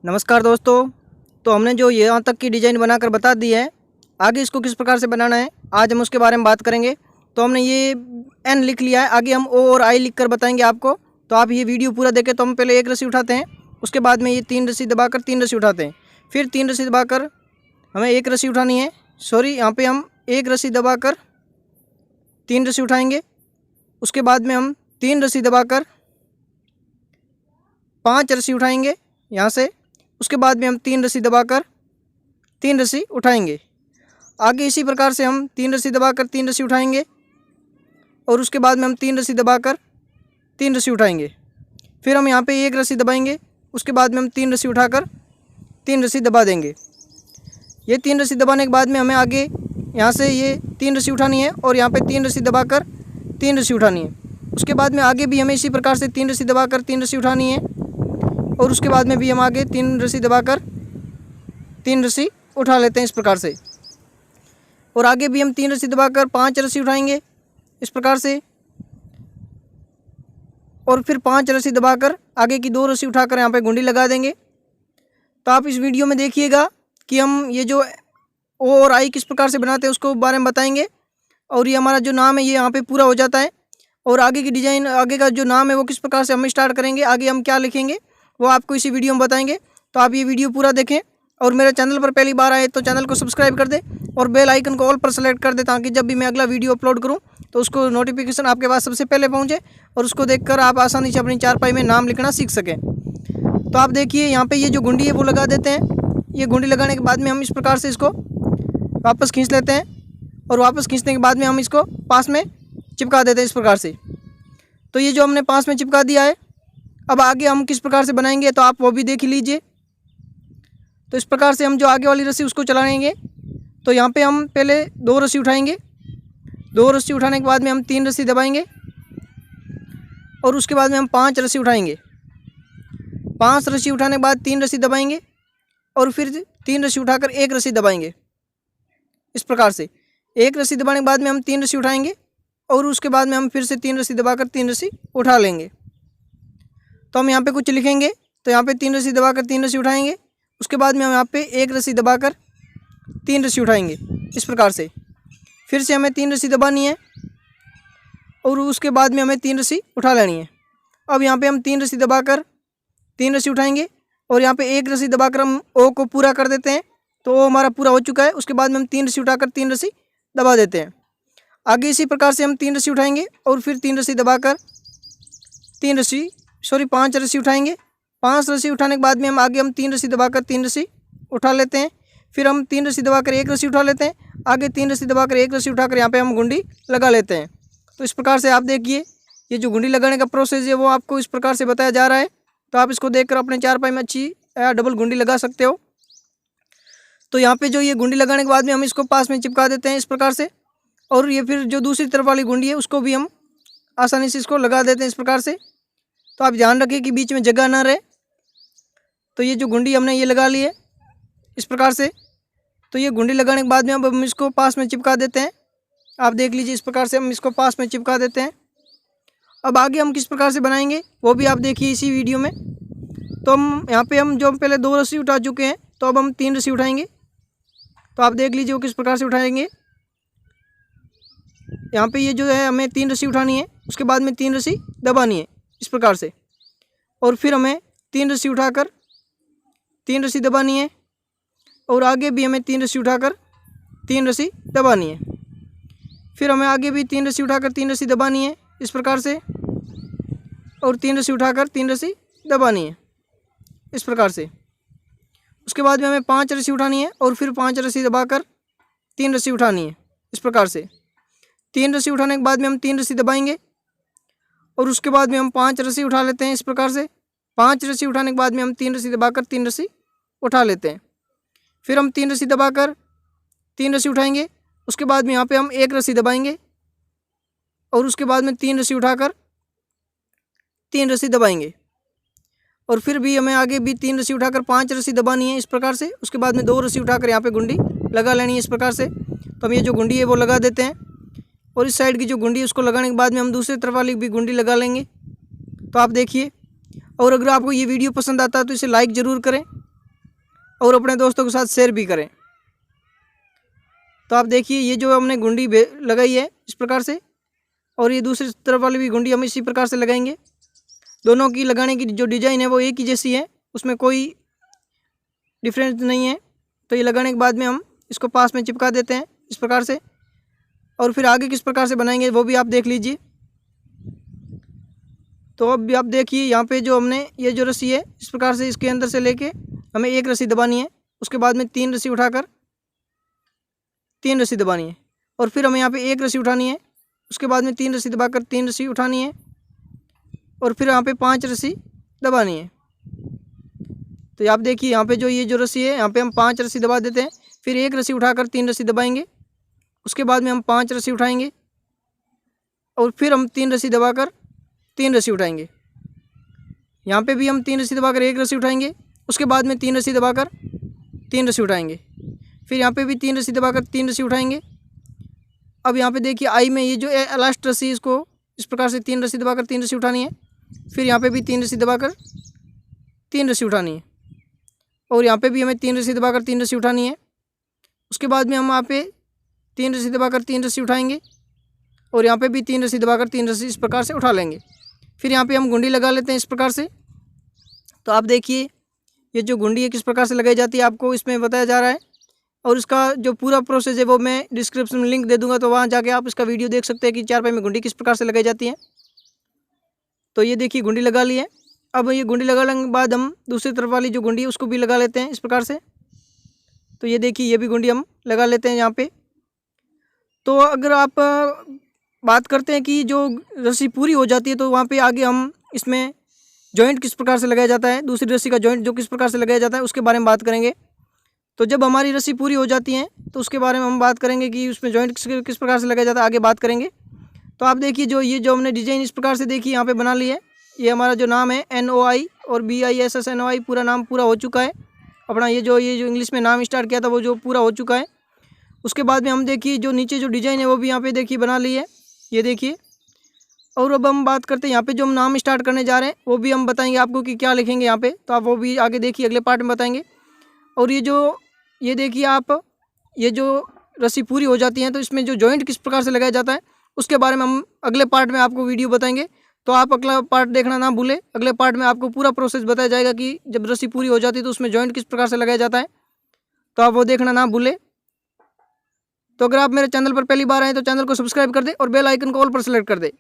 नमस्कार दोस्तों। तो हमने जो यहाँ तक की डिज़ाइन बनाकर बता दी है, आगे इसको किस प्रकार से बनाना है आज हम उसके बारे में बात करेंगे। तो हमने ये एन लिख लिया है, आगे हम ओ और आई लिख कर बताएंगे आपको। तो आप ये वीडियो पूरा देखें। तो हम पहले एक रस्सी उठाते हैं, उसके बाद में ये 3 रस्सी दबाकर 3 रस्सी उठाते हैं, फिर 3 रस्सी दबाकर हमें एक रस्सी उठानी है। यहाँ पे हम एक रस्सी दबाकर 3 रस्सी उठाएंगे, उसके बाद में हम 3 रस्सी दबाकर 5 रस्सी उठाएंगे यहाँ से, उसके बाद में हम 3 रस्सी दबाकर 3 रस्सी उठाएंगे। आगे इसी प्रकार से हम 3 रस्सी दबाकर 3 रस्सी उठाएंगे और उसके बाद में हम 3 रस्सी दबाकर 3 रस्सी उठाएंगे। फिर हम यहाँ पे एक रस्सी दबाएंगे, उसके बाद में हम 3 रस्सी उठाकर 3 रस्सी दबा देंगे। ये 3 रस्सी दबाने के बाद में हमें आगे यहाँ से ये 3 रस्सी उठानी है और यहाँ पे 3 रस्सी दबाकर 3 रस्सी उठानी है। उसके बाद में आगे भी हमें इसी प्रकार से 3 रस्सी दबाकर 3 रस्सी उठानी है और उसके बाद में भी हम आगे 3 रस्सी दबाकर 3 रस्सी उठा लेते हैं इस प्रकार से। और आगे भी हम 3 रस्सी दबाकर 5 रस्सी उठाएंगे इस प्रकार से, और फिर 5 रस्सी दबाकर आगे की 2 रस्सी उठाकर यहाँ पे गुंडी लगा देंगे। तो आप इस वीडियो में देखिएगा कि हम ये जो ओ और आई किस प्रकार से बनाते हैं उसको बारे में बताएंगे। और ये हमारा जो नाम है ये यहाँ पे पूरा हो जाता है। और आगे की डिज़ाइन, आगे का जो नाम है वो किस प्रकार से हम स्टार्ट करेंगे, आगे हम क्या लिखेंगे वो आपको इसी वीडियो में बताएंगे। तो आप ये वीडियो पूरा देखें और मेरे चैनल पर पहली बार आए तो चैनल को सब्सक्राइब कर दे और बेल आइकन को ऑल पर सेलेक्ट कर दे, ताकि जब भी मैं अगला वीडियो अपलोड करूं तो उसको नोटिफिकेशन आपके पास सबसे पहले पहुंचे और उसको देखकर आप आसानी से अपनी चारपाई में नाम लिखना सीख सकें। तो आप देखिए यहाँ पे ये जो गुंडी है वो लगा देते हैं। ये गुंडी लगाने के बाद में हम इस प्रकार से इसको वापस खींच लेते हैं और वापस खींचने के बाद में हम इसको पास में चिपका देते हैं इस प्रकार से। तो ये जो हमने पास में चिपका दिया है, अब आगे हम किस प्रकार से बनाएंगे तो आप वो भी देख लीजिए। तो इस प्रकार से हम जो आगे वाली रस्सी उसको चलाएंगे। तो यहाँ पे हम पहले 2 रस्सी उठाएंगे, 2 रस्सी उठाने के बाद में हम 3 रस्सी दबाएंगे और उसके बाद में हम 5 रस्सी उठाएंगे। 5 रस्सी उठाने के बाद 3 रस्सी दबाएंगे और फिर 3 रस्सी उठाकर 1 रस्सी दबाएंगे इस प्रकार से। 1 रस्सी दबाने के बाद में हम 3 रस्सी उठाएंगे और उसके बाद में हम फिर से 3 रस्सी दबाकर 3 रस्सी उठा लेंगे। तो हम यहाँ पे कुछ लिखेंगे। तो यहाँ पे 3 रस्सी दबाकर 3 रस्सी उठाएंगे, उसके बाद में हम यहाँ पे 1 रस्सी दबाकर 3 रस्सी उठाएंगे इस प्रकार से। फिर से हमें 3 रस्सी दबानी है और उसके बाद में हमें 3 रस्सी उठा लेनी है। अब यहाँ पे हम 3 रस्सी दबाकर 3 रस्सी उठाएंगे और यहाँ पे 1 रस्सी दबाकर हम ओ को पूरा कर देते हैं। तो ओ हमारा पूरा हो चुका है। उसके बाद में हम 3 रस्सी उठाकर 3 रस्सी दबा देते हैं। आगे इसी प्रकार से हम 3 रस्सी उठाएंगे और फिर 3 रस्सी दबाकर 5 रस्सी उठाएंगे। 5 रस्सी उठाने के बाद में हम आगे हम 3 रस्सी दबाकर 3 रस्सी उठा लेते हैं। फिर हम 3 रस्सी दबाकर 1 रस्सी उठा लेते हैं। आगे 3 रस्सी दबाकर 1 रस्सी उठाकर यहाँ पे हम गुंडी लगा लेते हैं। तो इस प्रकार से आप देखिए ये जो गुंडी लगाने का प्रोसेस है वो आपको इस प्रकार से बताया जा रहा है। तो आप इसको देखकर अपने चारपाई में अच्छी डबल गुंडी लगा सकते हो। तो यहाँ पे जो ये गुंडी लगाने के बाद में हम इसको पास में चिपका देते हैं इस प्रकार से। और ये फिर जो दूसरी तरफ वाली गुंडी है उसको भी हम आसानी से इसको लगा देते हैं इस प्रकार से। तो आप ध्यान रखें कि बीच में जगह ना रहे। तो ये जो गुंडी हमने ये लगा ली है इस प्रकार से। तो ये गुंडी लगाने के बाद में अब हम इसको पास में चिपका देते हैं। आप देख लीजिए इस प्रकार से हम इसको पास में चिपका देते हैं। अब आगे हम किस प्रकार से बनाएंगे वो भी आप देखिए इसी वीडियो में। तो हम यहाँ पे हम जो पहले 2 रस्सी उठा चुके हैं, तो अब हम 3 रस्सी उठाएंगे। तो आप देख लीजिए वो किस प्रकार से उठाएंगे। यहाँ पे ये जो है हमें 3 रस्सी उठानी है, उसके बाद में 3 रस्सी दबानी है इस प्रकार से। और फिर हमें 3 रस्सी उठाकर 3 रस्सी दबानी है और आगे भी हमें 3 रस्सी उठाकर 3 रस्सी दबानी है। फिर हमें आगे भी 3 रस्सी उठाकर 3 रस्सी दबानी है इस प्रकार से, और 3 रस्सी उठाकर 3 रस्सी दबानी है इस प्रकार से। उसके बाद में हमें 5 रस्सी उठानी है और फिर 5 रस्सी दबाकर 3 रस्सी उठानी है इस प्रकार से। 3 रस्सी उठाने के बाद में हम 3 रस्सी दबाएंगे और उसके बाद में हम 5 रस्सी उठा लेते हैं इस प्रकार से। 5 रस्सी उठाने के बाद में हम 3 रस्सी दबाकर 3 रस्सी उठा लेते हैं। फिर हम 3 रस्सी दबाकर 3 रस्सी उठाएंगे, उसके बाद में यहाँ पे हम 1 रस्सी दबाएंगे और उसके बाद में 3 रस्सी उठाकर 3 रस्सी दबाएंगे। और फिर भी हमें आगे भी 3 रस्सी उठाकर 5 रस्सी दबानी है इस प्रकार से। उसके बाद में 2 रस्सी उठाकर यहाँ पे गुंडी लगा लेनी है इस प्रकार से। तो हम ये जो गुंडी है वो लगा देते हैं और इस साइड की जो गुंडी है उसको लगाने के बाद में हम दूसरी तरफ वाली भी गुंडी लगा लेंगे। तो आप देखिए। और अगर आपको ये वीडियो पसंद आता है तो इसे लाइक ज़रूर करें और अपने दोस्तों के साथ शेयर भी करें। तो आप देखिए ये जो हमने गुंडी लगाई है इस प्रकार से, और ये दूसरी तरफ वाली भी गुंडी हम इसी प्रकार से लगाएंगे। दोनों की लगाने की जो डिज़ाइन है वो एक ही जैसी है, उसमें कोई डिफरेंस नहीं है। तो ये लगाने के बाद में हम इसको पास में चिपका देते हैं इस प्रकार से, और फिर आगे किस प्रकार से बनाएंगे वो भी आप देख लीजिए। तो अब आप देखिए यहाँ पे जो हमने ये जो रस्सी है इस प्रकार से इसके अंदर से लेके हमें एक रस्सी दबानी है, उसके बाद में 3 रस्सी उठाकर 3 रस्सी दबानी है, और फिर हमें यहाँ पे एक रस्सी उठानी है, उसके बाद में 3 रस्सी दबाकर 3 रस्सी उठानी है, और फिर यहाँ पे 5 रस्सी दबानी है। तो आप देखिए यहाँ पे जो ये जो रस्सी है यहाँ पे हम 5 रस्सी दबा देते हैं, फिर एक रस्सी उठाकर 3 रस्सी दबाएंगे, उसके बाद में हम 5 रस्सी उठाएंगे, और फिर हम 3 रस्सी दबाकर 3 रस्सी उठाएंगे। यहाँ पे भी हम 3 रस्सी दबाकर एक रस्सी उठाएंगे, उसके बाद में 3 रस्सी दबाकर 3 रस्सी उठाएंगे, फिर यहाँ पे भी 3 रस्सी दबाकर 3 रस्सी उठाएंगे। अब यहाँ पे देखिए आई में ये जो लास्ट रस्सी इसको इस प्रकार से 3 रस्सी दबाकर 3 रस्सी उठानी है, फिर यहाँ पे भी 3 रस्सी दबाकर 3 रस्सी उठानी है, और यहाँ पे भी हमें 3 रस्सी दबाकर 3 रस्सी उठानी है। उसके बाद में हम यहाँ पे 3 रस्सी दबाकर 3 रस्सी उठाएंगे, और यहाँ पे भी 3 रस्सी दबाकर 3 रस्सी इस प्रकार से उठा लेंगे। फिर यहाँ पे हम गुंडी लगा लेते हैं इस प्रकार से। तो आप देखिए ये जो गुंडी है किस प्रकार से लगाई जाती है आपको इसमें बताया जा रहा है, और इसका जो पूरा प्रोसेस है वो मैं डिस्क्रिप्शन में लिंक दे दूंगा, तो वहाँ जाके आप इसका वीडियो देख सकते हैं कि चारपाई में गुंडी किस प्रकार से लगाई जाती है। तो ये देखिए गुंडी लगा ली है। अब ये गुंडी लगाने के बाद हम दूसरी तरफ वाली जो गुंडी है उसको भी लगा लेते हैं इस प्रकार से। तो ये देखिए ये भी गुंडी हम लगा लेते हैं यहाँ पे। तो अगर आप बात करते हैं कि जो रस्सी पूरी हो जाती है तो वहाँ पे आगे हम इसमें जॉइंट किस प्रकार से लगाया जाता है, दूसरी रस्सी का जॉइंट जो किस प्रकार से लगाया जाता है उसके बारे में बात करेंगे। तो जब हमारी रस्सी पूरी हो जाती है तो उसके बारे में हम बात करेंगे कि उसमें जॉइंट किस प्रकार से लगाया जाता है, आगे बात करेंगे। तो आप देखिए जो ये जो हमने डिज़ाइन इस प्रकार से देखिए यहाँ पे बना ली है। ये हमारा जो नाम है NOI और BISSNOI पूरा नाम पूरा हो चुका है अपना। ये जो इंग्लिश में नाम स्टार्ट किया था वो जो पूरा हो चुका है। उसके बाद में हम देखिए जो नीचे जो डिज़ाइन है वो भी यहाँ पे देखिए बना ली है, ये देखिए। और अब हम बात करते हैं यहाँ पे जो हम नाम स्टार्ट करने जा रहे हैं वो भी हम बताएंगे आपको कि क्या लिखेंगे यहाँ पे, तो आप वो भी आगे देखिए अगले पार्ट में बताएंगे। और ये देखिए आप ये जो रस्सी पूरी हो जाती है तो इसमें जो जॉइंट किस प्रकार से लगाया जाता है उसके बारे में हम अगले पार्ट में आपको वीडियो बताएंगे। तो आप अगला पार्ट देखना ना भूलें, अगले पार्ट में आपको पूरा प्रोसेस बताया जाएगा कि जब रस्सी पूरी हो जाती है तो उसमें जॉइंट किस प्रकार से लगाया जाता है, तो आप वो देखना ना भूलें। तो अगर आप मेरे चैनल पर पहली बार आए तो चैनल को सब्सक्राइब कर दें और बेल आइकन को ऑल पर सेलेक्ट कर दें।